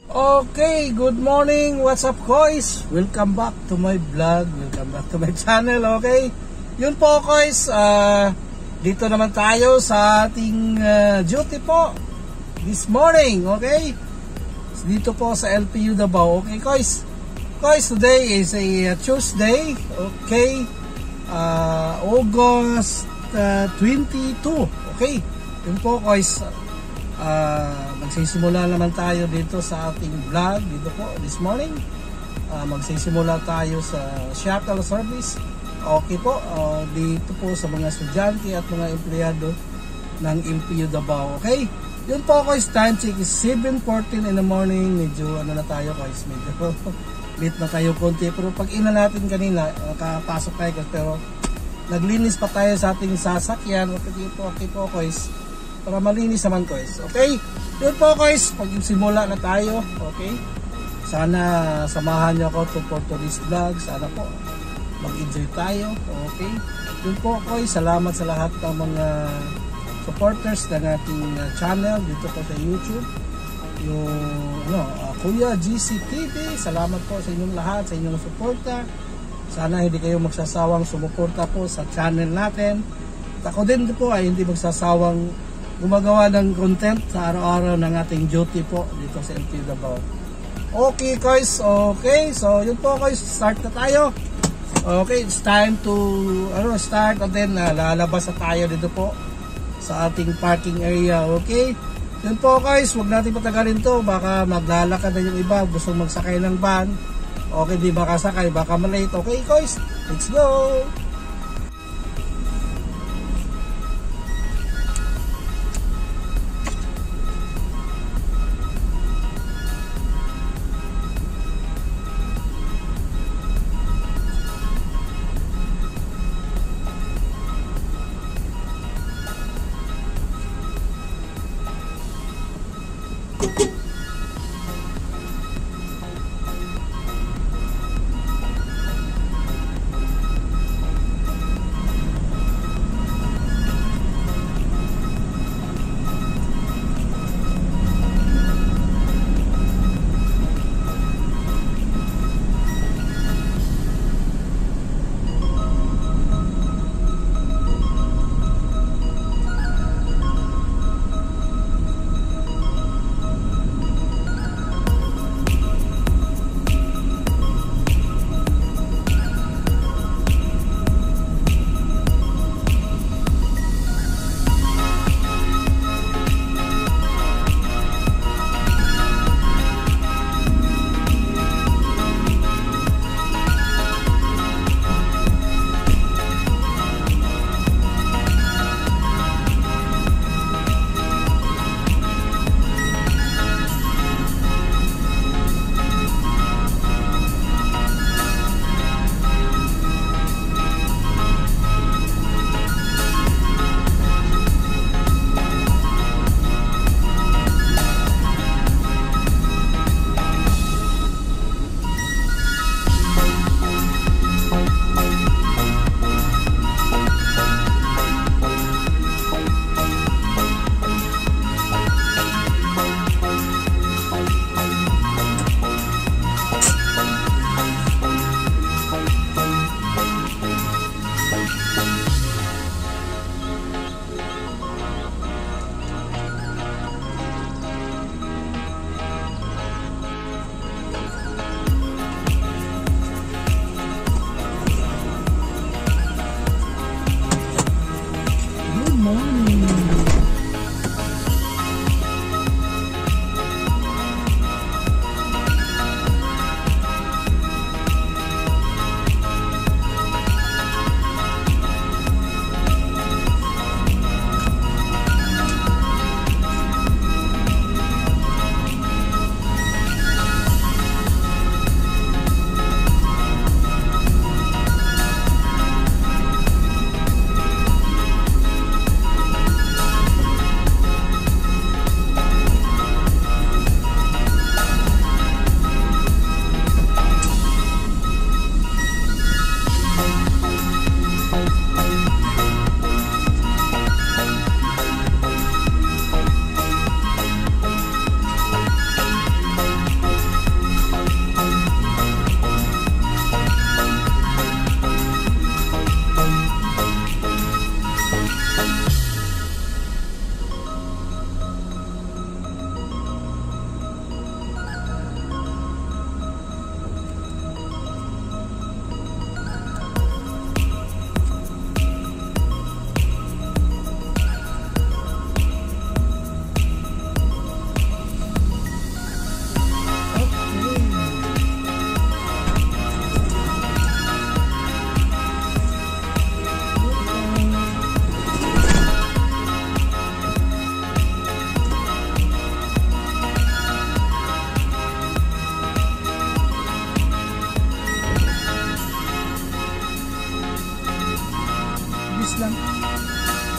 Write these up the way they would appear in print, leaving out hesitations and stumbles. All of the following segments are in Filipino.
Okay, good morning. What's up, guys? Welcome back to my vlog. Welcome back to my channel, okay? Yun po, guys. Dito naman tayo sa ating duty po this morning, okay? Dito po sa LPU Davao, okay, guys? Guys, today is a Tuesday, okay? August 22, okay? Yun po, guys. Magsisimula naman tayo dito sa ating vlog dito po this morning. Magsisimula tayo sa shuttle service, okay po, dito po sa mga estudyante at mga empleyado ng LPU Davao, okay? Yun po, guys, time check is 7:14 in the morning. Medyo ano na tayo, guys, medyo late na tayo konti, pero pag ina natin kanina nakapasok tayo, guys, pero naglinis pa tayo sa ating sasakyan, okay po, guys, para malinis naman, guys, okay? Yun po, guys, pag-simula na tayo, okay? Sana samahan niyo ako for today's vlog. Sana po mag-enjoy tayo, okay? Yun po, guys, salamat sa lahat ng mga supporters ng ating channel dito po sa YouTube. Yung Kuya GC TV, salamat po sa inyong lahat, sa inyong suporta. Sana hindi kayo magsasawang sumuporta po sa channel natin. At ako din po ay hindi magsasawang gumagawa ng content sa araw-araw ng ating duty po dito sa LPU Davao. Okay, guys, okay, so yun po, guys, start na tayo. Okay, it's time to start, and then lalabas na tayo dito po sa ating parking area, okay? Yun po, guys, huwag natin patagalin to, baka maglalakad na yung iba, gusto magsakay ng van, okay, di baka sakay, baka malate, okay, guys, let's go!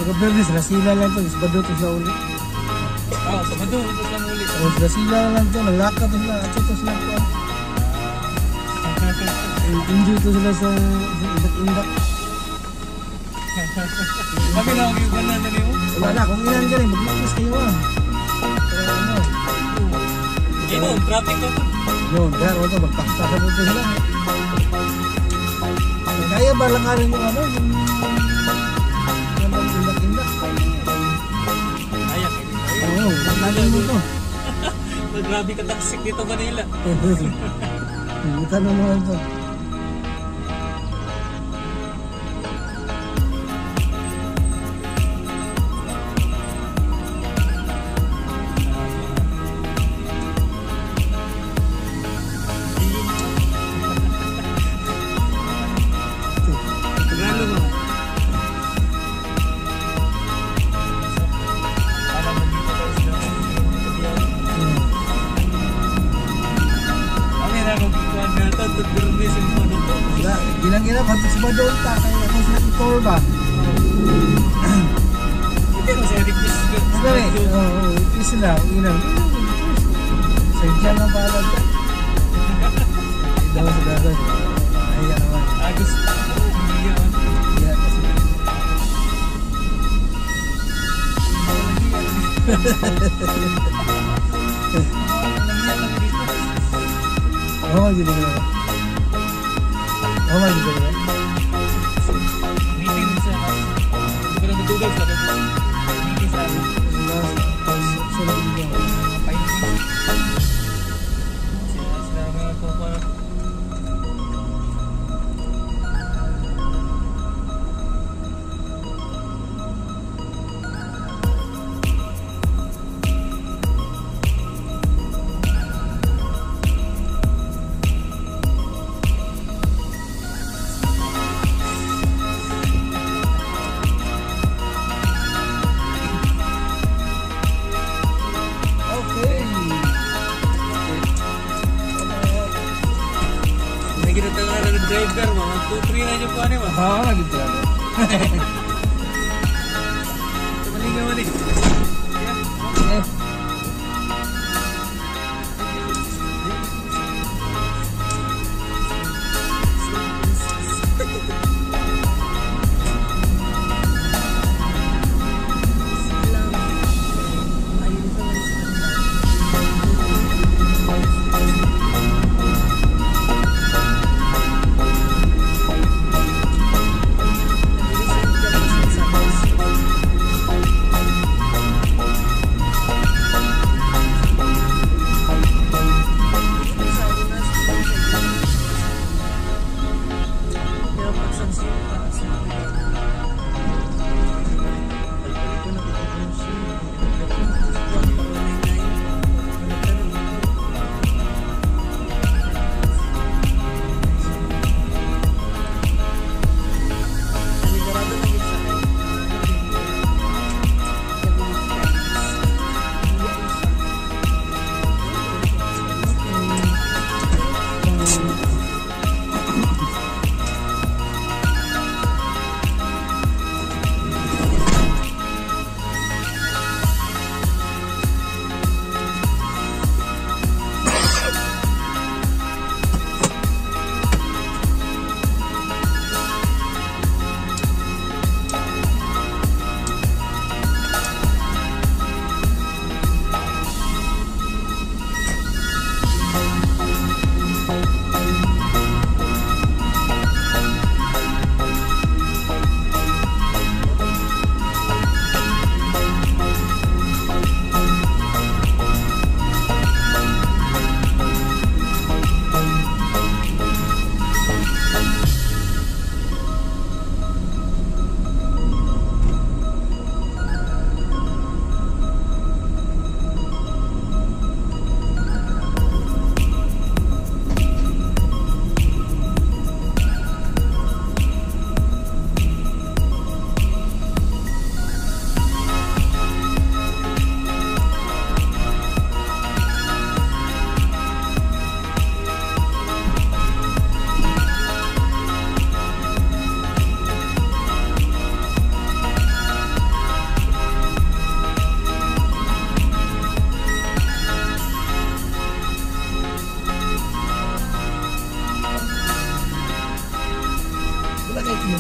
Bernis, sila lang to. Isbado to sa uli. Oo, Sabado, ito sa ulit. Sila lang to. Naglakad to sila. Ato to sila to. Enjoy to sila sa indak-indak. Kami lang ang iwan na nyo. Wala na, kung ilan ka rin, mag-focus kayo Pero ano. Ino, traffic ko. Yun, kaya ito, magpaktakan mo ito sila. Kaya ba lakarin yung ano, yung indak-indak? Ayak. Oo, lakarin mo ito. Grabe ka taksik dito Manila. Bukan naman ito. Ginang-ginang hantos ba doon ta kaya ako sa tour ba? Hindi mo sa Eric Chris. Sorry. Oo, ito sila. Ginang. Sadya lang pala ito. Daw sa dagat. Ayan naman. Agos. Ayan kasi. Oh, gini gini. Oh, gini gini. Meeting sa hindi ko na madugal sa meeting sa Sunod niyo. sila mga kuko. Ginatawaran ng driver, mga 2-3 na yung po ano ba? Oo, nagito lang. Maling. Eh.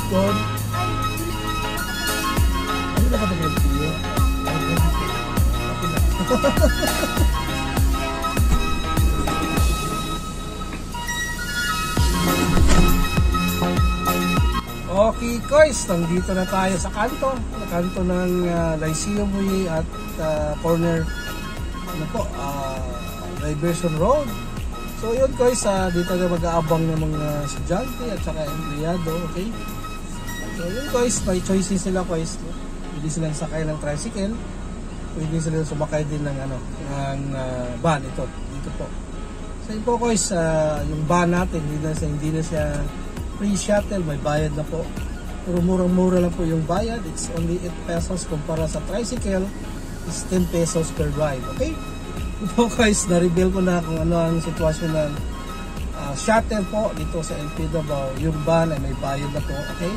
good. Ano na ka na kayo? Okay guys, nandito na tayo sa kanto ng Lyceum Way at corner Diversion Road. So yun guys, dito na mag-aabang ng mga estudyante at saka empleyado, okay? So yun guys, may choices sila guys. Pwede silang sakay ng tricycle, pwede silang sumakay din ng van dito po. So yun po guys, yung van natin, hindi na siya free shuttle, may bayad na po. Pero murang-mura lang po yung bayad. It's only 8 pesos kumpara sa tricycle is 10 pesos per ride, okay? Ito guys, na-reveal ko na kung ano ang sitwasyon ng shuttle po dito sa LP Davao. Yung van ay may bayad na po, okay?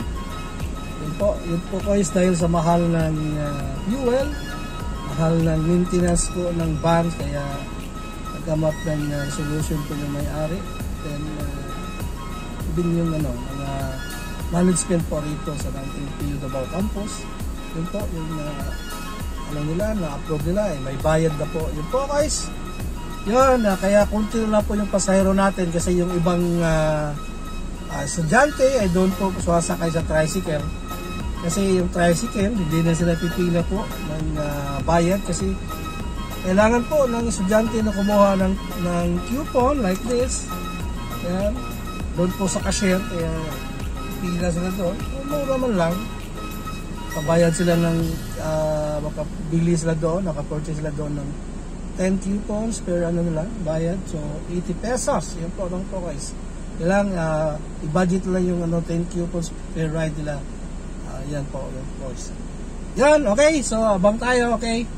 Yun po guys, dahil sa mahal ng fuel, mahal ng maintenance po ng van, kaya nagkamap ng solution po yung may-ari. Then din yung mga management po rito sa LP Davao campus. Yun po yung na-upload nila, may bayad na po. Yun po guys, yun, kaya kunti na po yung pasahero natin kasi yung ibang estudyante ay doon po sumasakay sa tricycle. Kasi yung tricycle, hindi na sila pipila po ng bayad kasi kailangan po ng estudyante na kumuha ng coupon like this. Yan, doon po sa cashier, kaya pila sila doon. Mura man lang. Kabayad sila ng, makabili sila doon, nakapurchase sila doon ng 10 coupons per nila, bayad. So, 80 pesos. Yan po lang po guys. Kailangan, i-budget lang yung 10 coupons per ride nila. Yan po, guys. Yan, okay. So, abang tayo, okay.